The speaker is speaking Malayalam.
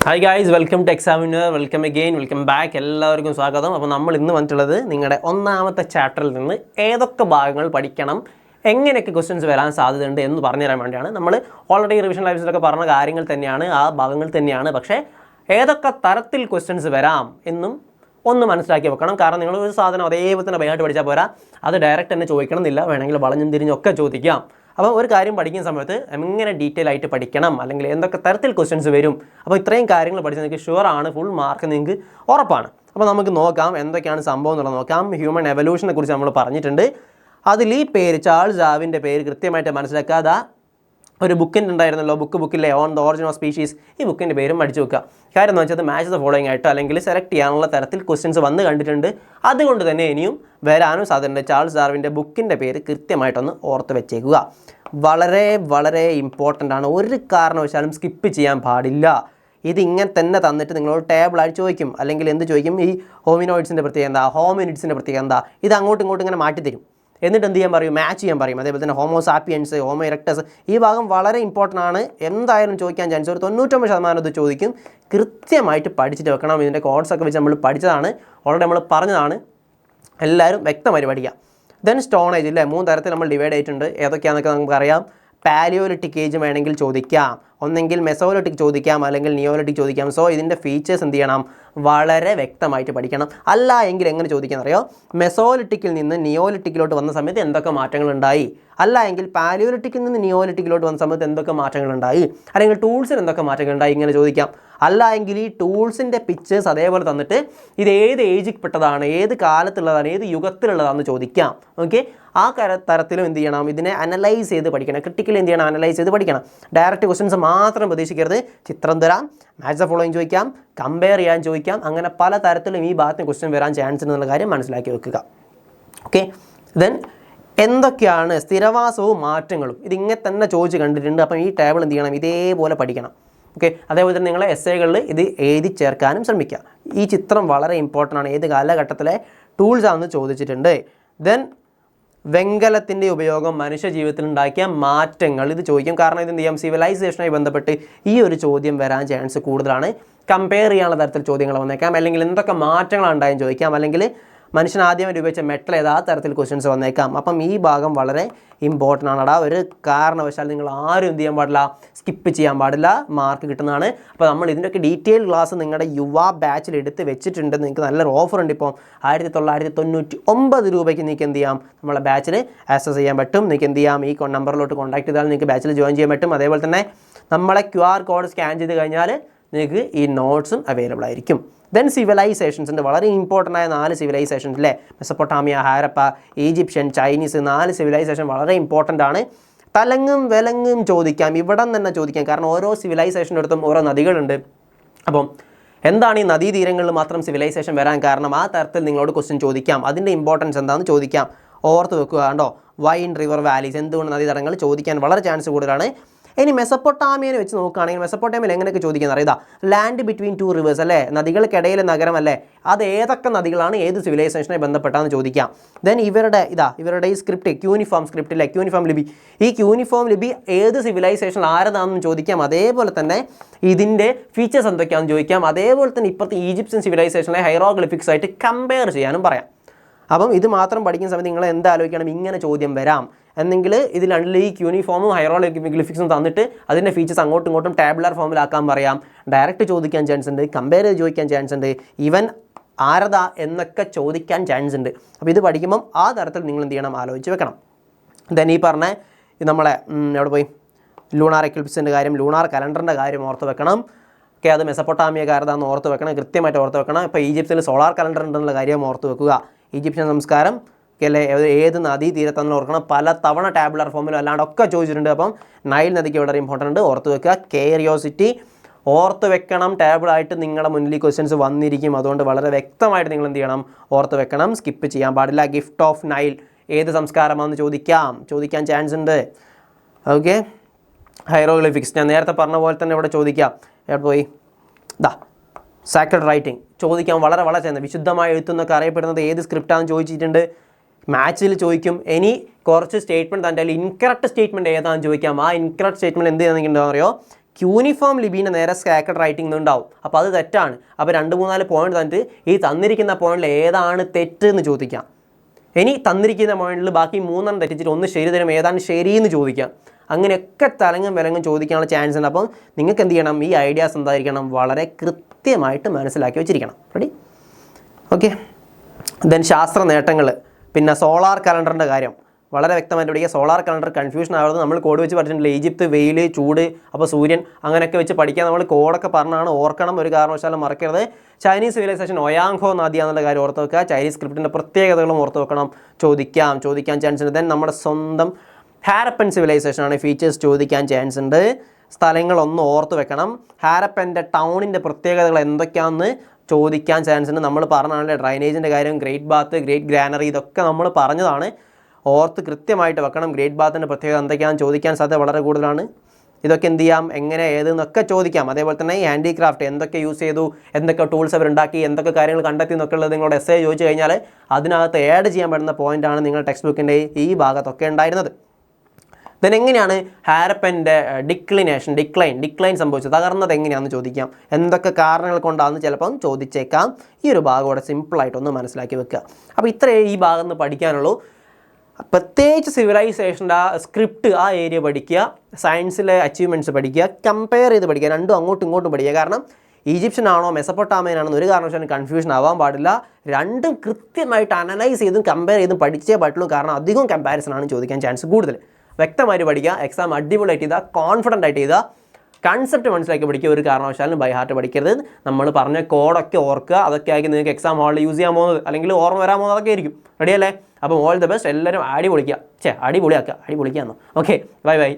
Hi guys, welcome to examiner. Welcome again, welcome back. എല്ലാവർക്കും സ്വാഗതം. അപ്പോൾ നമ്മൾ ഇന്ന് വന്നിട്ടുള്ളത് നിങ്ങളുടെ ഒന്നാമത്തെ ചാപ്റ്ററിൽ നിന്ന് ഏതൊക്കെ ഭാഗങ്ങൾ പഠിക്കണം, എങ്ങനെയൊക്കെ ക്വസ്റ്റ്യൻസ് വരാൻ സാധ്യതയുണ്ട് എന്ന് പറഞ്ഞുതരാൻ വേണ്ടിയാണ്. നമ്മൾ ഓൾറെഡി റിവിഷൻ ലൈവ്സിലൊക്കെ പറഞ്ഞ കാര്യങ്ങൾ തന്നെയാണ്, ആ ഭാഗങ്ങൾ തന്നെയാണ്. പക്ഷേ ഏതൊക്കെ തരത്തിൽ ക്വസ്റ്റ്യൻസ് വരാം എന്നും ഒന്ന് മനസ്സിലാക്കി വെക്കണം. കാരണം നിങ്ങൾ ഒരു സാധനം അതേപോലെ തന്നെ ബൈഹാർട്ട് പഠിച്ചാൽ പോരാ, അത് ഡയറക്റ്റ് തന്നെ ചോദിക്കണം എന്നില്ല, വേണമെങ്കിൽ വളഞ്ഞും തിരിഞ്ഞൊക്കെ ചോദിക്കാം. അപ്പോൾ ഒരു കാര്യം പഠിക്കുന്ന സമയത്ത് എങ്ങനെ ഡീറ്റെയിൽ ആയിട്ട് പഠിക്കണം, അല്ലെങ്കിൽ എന്തൊക്കെ തരത്തിൽ ക്വസ്റ്റ്യൻസ് വരും, അപ്പോൾ ഇത്രയും കാര്യങ്ങൾ പഠിച്ചാൽ നിങ്ങൾക്ക് ഷുവറാണ്, ഫുൾ മാർക്ക് നിങ്ങൾക്ക് ഉറപ്പാണ്. അപ്പോൾ നമുക്ക് നോക്കാം എന്തൊക്കെയാണ് സംഭവം എന്നുള്ളത് നോക്കാം. ഹ്യൂമൻ എവല്യൂഷനെ കുറിച്ച് നമ്മൾ പറഞ്ഞിട്ടുണ്ട്. അതിൽ ഈ പേര് ചാൾസ് ഡാർവിൻ്റെ പേര് കൃത്യമായിട്ട് മനസ്സിലാക്കാതെ ഒരു ബുക്കിൻ്റെ ഉണ്ടായിരുന്നല്ലോ, ബുക്കിലെ on the origin of species, ഈ ബുക്കിൻ്റെ പേരും പഠിച്ചു വെക്കുക. കാര്യം എന്ന് വെച്ചാൽ മാച്ച് ദ ഫോളോയിങ് ആയിട്ടോ അല്ലെങ്കിൽ സെലക്ട് ചെയ്യാനുള്ള തരത്തിൽ ക്വസ്റ്റ്യൻസ് വന്ന് കണ്ടിട്ടുണ്ട്. അതുകൊണ്ട് തന്നെ ഇനിയും വരാനും സാധ്യതയുണ്ട്. ചാൾസ് ഡാർവിൻ്റെ ബുക്കിൻ്റെ പേര് കൃത്യമായിട്ടൊന്ന് ഓർത്ത് വെച്ചേക്കുക. വളരെ വളരെ ഇമ്പോർട്ടൻ്റ് ആണ്, ഒരു കാരണവശാലും സ്കിപ്പ് ചെയ്യാൻ പാടില്ല. ഇതിങ്ങനെ തന്നെ തന്നിട്ട് നിങ്ങളോട് ടേബിളായിട്ട് ചോദിക്കും, അല്ലെങ്കിൽ എന്ത് ചോദിക്കും, ഈ ഹോമിനോയിഡ്സിൻ്റെ പ്രത്യേകത എന്താ, ഹോമിനിഡ്സിൻ്റെ പ്രത്യേകത എന്താ, ഇത് അങ്ങോട്ടും ഇങ്ങോട്ടും ഇങ്ങനെ മാറ്റിത്തരും. എന്നിട്ട് എന്ത് ചെയ്യാൻ പറയും, മാച്ച് ചെയ്യാൻ പറയും. അതേപോലെ തന്നെ ഹോമോസാപ്പിയൻസ്, ഹോമോ ഇറക്ടസ്, ഈ ഭാഗം വളരെ ഇമ്പോർട്ടൻ്റ് ആണ്. എന്തായാലും ചോദിക്കാൻ ചാൻസ് ഒരു 99% ഇത് ചോദിക്കും. കൃത്യമായിട്ട് പഠിച്ചിട്ട് വെക്കണം. ഇതിൻ്റെ കോഡ്സൊക്കെ വെച്ച് നമ്മൾ പഠിച്ചതാണ്, ഓൾറെഡി നമ്മൾ പറഞ്ഞതാണ്. എല്ലാവരും വ്യക്തമായിട്ട് പഠിക്കുക. ദെൻ സ്റ്റോൺ ഏജ് ഇല്ലേ, 3 തരത്തിൽ നമ്മൾ ഡിവൈഡ് ചെയ്തിട്ടുണ്ട്. ഏതൊക്കെയാണെന്നൊക്കെ നമുക്കറിയാം. പാലിയോലിറ്റിക് ഏജ് വേണമെങ്കിൽ ചോദിക്കാം, ഒന്നെങ്കിൽ മെസോലിറ്റിക് ചോദിക്കാം, അല്ലെങ്കിൽ നിയോലിറ്റിക് ചോദിക്കാം. സോ ഇതിൻ്റെ ഫീച്ചേഴ്സ് എന്ത് ചെയ്യണം, വളരെ വ്യക്തമായിട്ട് പഠിക്കണം. അല്ല എങ്കിൽ എങ്ങനെ ചോദിക്കാൻ അറിയോ, മെസോലിറ്റിക്കിൽ നിന്ന് നിയോലിറ്റിക്കിലോട്ട് വന്ന സമയത്ത് എന്തൊക്കെ മാറ്റങ്ങളുണ്ടായി, അല്ല എങ്കിൽ പാലിയോലിറ്റിക്കിൽ നിന്ന് നിയോലിറ്റിക്കിലോട്ട് വന്ന സമയത്ത് എന്തൊക്കെ മാറ്റങ്ങളുണ്ടായി, അല്ലെങ്കിൽ ടൂൾസിന് എന്തൊക്കെ മാറ്റങ്ങളുണ്ടായി, ഇങ്ങനെ ചോദിക്കാം. അല്ല എങ്കിൽ ഈ ടൂൾസിൻ്റെ പിക്ചേഴ്സ് അതേപോലെ തന്നിട്ട് ഇത് ഏത് ഏജിൽ പെട്ടതാണ്, ഏത് കാലത്തുള്ളതാണ്, ഏത് യുഗത്തിലുള്ളതാണെന്ന് ചോദിക്കാം. ഓക്കെ, ആ തരത്തിലും എന്ത് ചെയ്യണം, ഇതിനെ അനലൈസ് ചെയ്ത് പഠിക്കണം. ക്രിട്ടിക്കലി എന്ത് ചെയ്യണം, അനലൈസ് ചെയ്ത് പഠിക്കണം. ഡയറക്റ്റ് ക്വസ്റ്റ്യൻസ് മാത്രം പ്രതീക്ഷിക്കരുത്. ചിത്രം തരാം, മാച്ച് ദ ഫോളോയിങ് ചോദിക്കാം, കമ്പയർ ചെയ്യാൻ ചോദിക്കാം. അങ്ങനെ പല തരത്തിലും ഈ ഭാഗത്തിന് ക്വസ്റ്റ്യൻ വരാൻ ചാൻസ് ഉണ്ടെന്നുള്ള കാര്യം മനസ്സിലാക്കി വെക്കുക. ഓക്കെ, ദെൻ എന്തൊക്കെയാണ് സ്ഥിരവാസവും മാറ്റങ്ങളും, ഇതിങ്ങനെ തന്നെ ചോദിച്ച് കണ്ടിട്ടുണ്ട്. അപ്പം ഈ ടേബിൾ എന്ത് ചെയ്യണം, ഇതേപോലെ പഠിക്കണം. ഓക്കെ, അതേപോലെ തന്നെ നിങ്ങളെ എസ്സേകളിൽ ഇത് എഴുതി ചേർക്കാനും ശ്രമിക്കുക. ഈ ചിത്രം വളരെ ഇമ്പോർട്ടൻ്റ് ആണ്, ഏത് കാലഘട്ടത്തിലെ ടൂൾസ് ആണെന്ന് ചോദിച്ചിട്ടുണ്ട്. ദെൻ വെങ്കലത്തിൻ്റെ ഉപയോഗം മനുഷ്യ ജീവിതത്തിൽ ഉണ്ടാക്കിയ മാറ്റങ്ങൾ, ഇത് ചോദിക്കും. കാരണം ഇത് എന്ത് ചെയ്യാം, സിവിലൈസേഷനുമായി ബന്ധപ്പെട്ട് ഈ ഒരു ചോദ്യം വരാൻ ചാൻസ് കൂടുതലാണ്. കമ്പയർ ചെയ്യാനുള്ള തരത്തിൽ ചോദ്യങ്ങൾ വന്നേക്കാം, അല്ലെങ്കിൽ എന്തൊക്കെ മാറ്റങ്ങളാണ് ഉണ്ടായെന്ന് ചോദിക്കാം, അല്ലെങ്കിൽ മനുഷ്യൻ ആദ്യമായി ഉപയോഗിച്ച മെറ്റൽ ഏതാ തരത്തിൽ ക്വസ്റ്റ്യൻസ് വന്നേക്കാം. അപ്പം ഈ ഭാഗം വളരെ ഇമ്പോർട്ടൻ്റ് ആണ്. ഒരു കാരണവശാൽ നിങ്ങൾ ആരും എന്ത് ചെയ്യാൻ പാടില്ല, സ്കിപ്പ് ചെയ്യാൻ പാടില്ല, മാർക്ക് കിട്ടുന്നതാണ്. അപ്പോൾ നമ്മൾ ഇതിൻ്റെയൊക്കെ ഡീറ്റെയിൽ ക്ലാസ് നിങ്ങളുടെ യുവ ബാച്ചിൽ എടുത്ത് വെച്ചിട്ടുണ്ട്. നിങ്ങൾക്ക് നല്ലൊരു ഓഫർ ഉണ്ട്. ഇപ്പോൾ 1999 രൂപയ്ക്ക് നിങ്ങൾക്ക് എന്ത് ചെയ്യാം, നമ്മളെ ബാച്ചിൽ ആക്സസ് ചെയ്യാൻ പറ്റും. നിങ്ങൾക്ക് എന്ത് ചെയ്യാം, ഈ നമ്പറിലോട്ട് കോൺടാക്ട് ചെയ്താൽ നിങ്ങൾക്ക് ബാച്ചിൽ ജോയിൻ ചെയ്യാൻ പറ്റും. അതേപോലെ തന്നെ നമ്മളെ QR കോഡ് സ്കാൻ ചെയ്ത് കഴിഞ്ഞാൽ നിങ്ങൾക്ക് ഈ നോട്ട്സും അവൈലബിൾ ആയിരിക്കും. ദെൻ സിവിലൈസേഷൻസിൻ്റെ വളരെ ഇമ്പോർട്ടൻ്റ് ആയ 4 സിവിലൈസേഷൻസ് അല്ലേ, മെസപ്പൊട്ടാമിയ, ഹാരപ്പ, ഈജിപ്ഷ്യൻ, ചൈനീസ്, 4 സിവിലൈസേഷൻ വളരെ ഇമ്പോർട്ടൻ്റ് ആണ്. തലങ്ങും വിലങ്ങും ചോദിക്കാം, ഇവിടെ തന്നെ ചോദിക്കാം. കാരണം ഓരോ സിവിലൈസേഷൻ്റെ അടുത്തും ഓരോ നദികളുണ്ട്. അപ്പം എന്താണ് ഈ നദീതീരങ്ങളിൽ മാത്രം സിവിലൈസേഷൻ വരാൻ കാരണം, ആ തരത്തിൽ നിങ്ങളോട് ക്വസ്റ്റ്യൻ ചോദിക്കാം. അതിൻ്റെ ഇമ്പോർട്ടൻസ് എന്താണെന്ന് ചോദിക്കാം. ഓർത്ത് വെക്കുക. കണ്ടോ, വൈൻ റിവർ വാലീസ്, എന്തുകൊണ്ട് നദീതടങ്ങൾ ചോദിക്കാൻ വളരെ ചാൻസ് കൂടുതലാണ്. ഇനി മെസപ്പൊട്ടാമിയനെ വെച്ച് നോക്കുകയാണെങ്കിൽ മെസപ്പൊട്ടാമിയയിൽ എങ്ങനെയൊക്കെ ചോദിക്കുന്നത് അറിയാം. ലാൻഡ് ബിറ്റ്വീൻ 2 റിവേഴ്സ് അല്ലേ, നദികൾക്കിടയിലെ നഗരമല്ലേ, അത് ഏതൊക്കെ നദികളാണ്, ഏത് സിവിലൈസേഷനുമായി ബന്ധപ്പെട്ടാന്ന് ചോദിക്കാം. ദെൻ ഇവരുടെ ഈ സ്ക്രിപ്റ്റ്, ക്യൂനിഫോം സ്ക്രിപ്റ്റ് അല്ലേ, ക്യൂനിഫോം ലിപി, ഈ ക്യൂനിഫോം ലിപി ഏത് സിവിലൈസേഷൻ ആരതാണെന്ന് ചോദിക്കാം. അതേപോലെ തന്നെ ഇതിൻ്റെ ഫീച്ചേഴ്സ് എന്തൊക്കെയാണെന്ന് ചോദിക്കാം. അതേപോലെ തന്നെ ഇപ്പോഴത്തെ ഈജിപ്ഷ്യൻ സിവിലൈസേഷനെ ഹൈറോഗ്ലിഫിക്സ് ആയിട്ട് കമ്പയർ ചെയ്യാനും പറയാം. അപ്പം ഇത് മാത്രം പഠിക്കുന്ന സമയത്ത് നിങ്ങൾ എന്താലോചിക്കണം, ഇങ്ങനെ ചോദ്യം വരാം എന്നെങ്കിൽ ഇതിൽ ഈ ക്യൂനിഫോമും ഹൈറോഗ്ലിഫിക്സും തന്നിട്ട് അതിൻ്റെ ഫീച്ചേഴ്സ് അങ്ങോട്ടും ഇങ്ങോട്ടും ടാബുലർ ഫോമിലാക്കാൻ പറയാം. ഡയറക്റ്റ് ചോദിക്കാൻ ചാൻസ് ഉണ്ട്, കമ്പയർ ചെയ്ത് ചോദിക്കാൻ ചാൻസ് ഉണ്ട്, ഈവൻ ആരതാ എന്നൊക്കെ ചോദിക്കാൻ ചാൻസ് ഉണ്ട്. അപ്പോൾ ഇത് പഠിക്കുമ്പം ആ തരത്തിൽ നിങ്ങൾ എന്ത് ചെയ്യണം, ആലോചിച്ച് വെക്കണം. ദെൻ ഈ പറഞ്ഞ നമ്മളെ എവിടെ പോയി, ലൂണാർ എക്ലിപ്സിൻ്റെ കാര്യം, ലൂണാർ കലണ്ടറിൻ്റെ കാര്യം ഓർത്ത് വെക്കണം. ഓക്കെ, അത് മെസപ്പൊട്ടാമിയക്കാരതാണെന്ന് ഓർത്ത് വെക്കണം, കൃത്യമായിട്ട് ഓർത്ത് വെക്കണം. ഇപ്പോൾ ഈജിപ്തിൽ സോളാർ കലണ്ടർ ഉണ്ടെന്നുള്ള കാര്യം ഓർത്ത് വെക്കുക. ഈജിപ്ഷ്യൻ സംസ്കാരം അല്ലേ, ഏത് നദീ തീരത്താണെന്ന് ഓർക്കണം. പല തവണ ടാബുലർ ഫോമിലും അല്ലാണ്ടൊക്കെ ചോദിച്ചിട്ടുണ്ട്. അപ്പം നൈൽ നദിക്ക് വളരെ ഇമ്പോർട്ടൻ്റ് ഉണ്ട്, ഓർത്ത് വെക്കുക. ക്യൂരിയോസിറ്റി ഓർത്ത് വെക്കണം. ടേബിളായിട്ട് നിങ്ങളുടെ മുന്നിൽ ക്വസ്റ്റ്യൻസ് വന്നിരിക്കും. അതുകൊണ്ട് വളരെ വ്യക്തമായിട്ട് നിങ്ങൾ എന്ത് ചെയ്യണം, ഓർത്ത് വെക്കണം, സ്കിപ്പ് ചെയ്യാൻ പാടില്ല. ഗിഫ്റ്റ് ഓഫ് നൈൽ ഏത് സംസ്കാരമാണെന്ന് ചോദിക്കാൻ ചാൻസ് ഉണ്ട്. ഓക്കെ, ഹൈറോഗ്ലിഫിക്സ് ഞാൻ നേരത്തെ പറഞ്ഞ പോലെ തന്നെ ഇവിടെ ചോദിക്കാം. എവിടെ പോയി, സാക്രഡ് റൈറ്റിംഗ് ചോദിക്കാൻ വളരെ വളരെ ചെയ്യുന്നത്. വിശുദ്ധമായ എഴുത്തെന്നൊക്കെ അറിയപ്പെടുന്നത് ഏത് സ്ക്രിപ്റ്റാണെന്ന് ചോദിച്ചിട്ടുണ്ട്. മാച്ചിൽ ചോദിക്കും. ഇനി കുറച്ച് സ്റ്റേറ്റ്മെൻറ്റ് തൻ്റെ ഇൻകറക്റ്റ് സ്റ്റേറ്റ്മെൻറ്റ് ഏതാണെന്ന് ചോദിക്കാം. ആ ഇൻകറക്റ്റ് സ്റ്റേറ്റ്മെൻറ്റ് എന്ത് ചെയ്യുന്നുണ്ടോ അറിയോ, ക്യൂനിഫോം ലിപിൻ്റെ നേരെ സ്കാറ്റേർഡ് റൈറ്റിംഗ് ഉണ്ടാവും. അപ്പോൾ അത് തെറ്റാണ്. അപ്പോൾ 2-3-4 പോയിന്റ് തന്നിട്ട് ഈ തന്നിരിക്കുന്ന പോയിന്റിൽ ഏതാണ് തെറ്റ് എന്ന് ചോദിക്കാം. ഇനി തന്നിരിക്കുന്ന പോയിന്റിൽ ബാക്കി 3 തെറ്റിച്ചിട്ട് ഒന്ന് ശരി തരും, ഏതാണ് ശരിയെന്ന് ചോദിക്കാം. അങ്ങനെയൊക്കെ തലങ്ങും വിലങ്ങും ചോദിക്കാനുള്ള ചാൻസ് ഉണ്ട്. അപ്പം നിങ്ങൾക്ക് എന്ത് ചെയ്യണം, ഈ ഐഡിയാസ് എന്തായിരിക്കണം, വളരെ കൃത്യമായിട്ട് മനസ്സിലാക്കി വെച്ചിരിക്കണം. റെഡി? ഓക്കെ. ദെൻ ശാസ്ത്ര നേട്ടങ്ങൾ, പിന്നെ സോളാർ കലണ്ടറിൻ്റെ കാര്യം വളരെ വ്യക്തമായിട്ട് പഠിക്കുക. സോളാർ കലണ്ടർ കൺഫ്യൂഷൻ ആവുന്നത് നമ്മൾ കോഡ് വെച്ച് പഠിച്ചിട്ടില്ല. ഈജിപ്ത്, വെയിൽ, ചൂട്, അപ്പോൾ സൂര്യൻ, അങ്ങനെയൊക്കെ വെച്ച് പഠിക്കാൻ നമ്മൾ കോഡൊക്കെ പറഞ്ഞാണ്, ഓർക്കണം, ഒരു കാരണവശാലും മറക്കരുത്. ചൈനീസ് സിവിലൈസേഷൻ ഒയാങ്ഹോ നദി എന്നുള്ള കാര്യം ഓർത്ത് വെക്കുക. ചൈനീസ് സ്ക്രിപ്റ്റിൻ്റെ പ്രത്യേകതകളും ഓർത്ത് വെക്കണം. ചോദിക്കാൻ ചാൻസ് ഉണ്ട്. ദെൻ നമ്മുടെ സ്വന്തം ഹാരപ്പൻ സിവിലൈസേഷനാണ് ഫീച്ചേഴ്സ് ചോദിക്കാൻ ചാൻസ് ഉണ്ട്. സ്ഥലങ്ങളൊന്ന് ഓർത്ത് വെക്കണം. ഹാരപ്പൻ്റെ ടൗണിൻ്റെ പ്രത്യേകതകൾ എന്തൊക്കെയാണെന്ന് ചോദിക്കാൻ ചാൻസ് ഉണ്ട്. നമ്മൾ പറഞ്ഞാണല്ലേ ഡ്രൈനേജിൻ്റെ കാര്യം, ഗ്രേറ്റ് ബാത്ത്, ഗ്രേറ്റ് ഗ്രാനറി, ഇതൊക്കെ നമ്മൾ പറഞ്ഞതാണ്. ഓർത്ത് കൃത്യമായിട്ട് വെക്കണം. ഗ്രേറ്റ് ബാത്തിൻ്റെ പ്രത്യേകത എന്തൊക്കെയാണെന്ന് ചോദിക്കാൻ സാധ്യത വളരെ കൂടുതലാണ്. ഇതൊക്കെ എന്ത് ചെയ്യാം, എങ്ങനെ ഏതെന്നൊക്കെ ചോദിക്കാം. അതേപോലെ തന്നെ ഈ ഹാൻഡിക്രാഫ്റ്റ് എന്തൊക്കെ യൂസ് ചെയ്തു, എന്തൊക്കെ ടൂൾസ് അവരുണ്ടാക്കി, എന്തൊക്കെ കാര്യങ്ങൾ കണ്ടെത്തി എന്നൊക്കെ ഉള്ളത് നിങ്ങളുടെ എസ്സേ ചോദിച്ചു കഴിഞ്ഞാൽ അതിനകത്ത് ആഡ് ചെയ്യാൻ പറ്റുന്ന പോയിൻ്റാണ് നിങ്ങൾ ടെക്സ്റ്റ് ബുക്കിൻ്റെ ഈ ഭാഗത്തൊക്കെ ഉണ്ടായിരുന്നത്. ദെൻ എങ്ങനെയാണ് ഹാരപ്പൻ്റെ ഡിക്ലൈൻ സംഭവിച്ചത്, തകർന്നത് എങ്ങനെയാണെന്ന് ചോദിക്കാം. എന്തൊക്കെ കാരണങ്ങൾ കൊണ്ടാണെന്ന് ചിലപ്പം ചോദിച്ചേക്കാം. ഈ ഒരു ഭാഗം കൂടെ സിമ്പിളായിട്ടൊന്ന് മനസ്സിലാക്കി വെക്കുക. അപ്പോൾ ഇത്രയേ ഈ ഭാഗം നിന്ന് പഠിക്കാനുള്ളൂ. പ്രത്യേകിച്ച് സിവിലൈസേഷൻ്റെ ആ സ്ക്രിപ്റ്റ്, ആ ഏരിയ പഠിക്കുക, സയൻസിലെ അച്ചീവ്മെൻറ്റ്സ് പഠിക്കുക, കമ്പയർ ചെയ്ത് പഠിക്കുക, രണ്ടും അങ്ങോട്ടും ഇങ്ങോട്ടും പഠിക്കുക. കാരണം ഈജിപ്ഷ്യൻ ആണോ മെസപ്പൊട്ടാമിയൻ ആണോ ഒരു കാരണവശാലും കൺഫ്യൂഷൻ ആവാൻ പാടില്ല. രണ്ടും കൃത്യമായിട്ട് അനലൈസ് ചെയ്തും കമ്പയർ ചെയ്തും പഠിച്ചേ പറ്റുള്ളൂ. കാരണം അധികം കമ്പാരിസൺ ആണ് ചോദിക്കാൻ ചാൻസ് കൂടുതൽ. വ്യക്തമായിട്ട് പഠിക്കുക, എക്സാം അടിപൊളിയായിട്ട് ചെയ്താൽ, കോൺഫിഡൻ്റ് ആയിട്ട് ചെയ്താൽ, കൺസെപ്റ്റ് മനസ്സിലാക്കി പഠിക്കുക. ഒരു കാരണവശാലും ബൈ ഹാർട്ട് പഠിക്കരുത്. നമ്മൾ പറഞ്ഞ കോഡൊക്കെ ഓർക്കുക. അതൊക്കെ ആയിരിക്കും നിങ്ങൾക്ക് എക്സാം ഹാളിൽ യൂസ് ചെയ്യാൻ പോകുന്നത്, അല്ലെങ്കിൽ ഓർമ്മ വരാൻ പോകുന്നത് അതൊക്കെ ആയിരിക്കും. റെഡിയല്ലേ? അപ്പോൾ ഓൾ ദ ബെസ്റ്റ്. എല്ലാവരും അടിപൊളിക്കുക, അടിപൊളിയാക്കുക. Okay, by.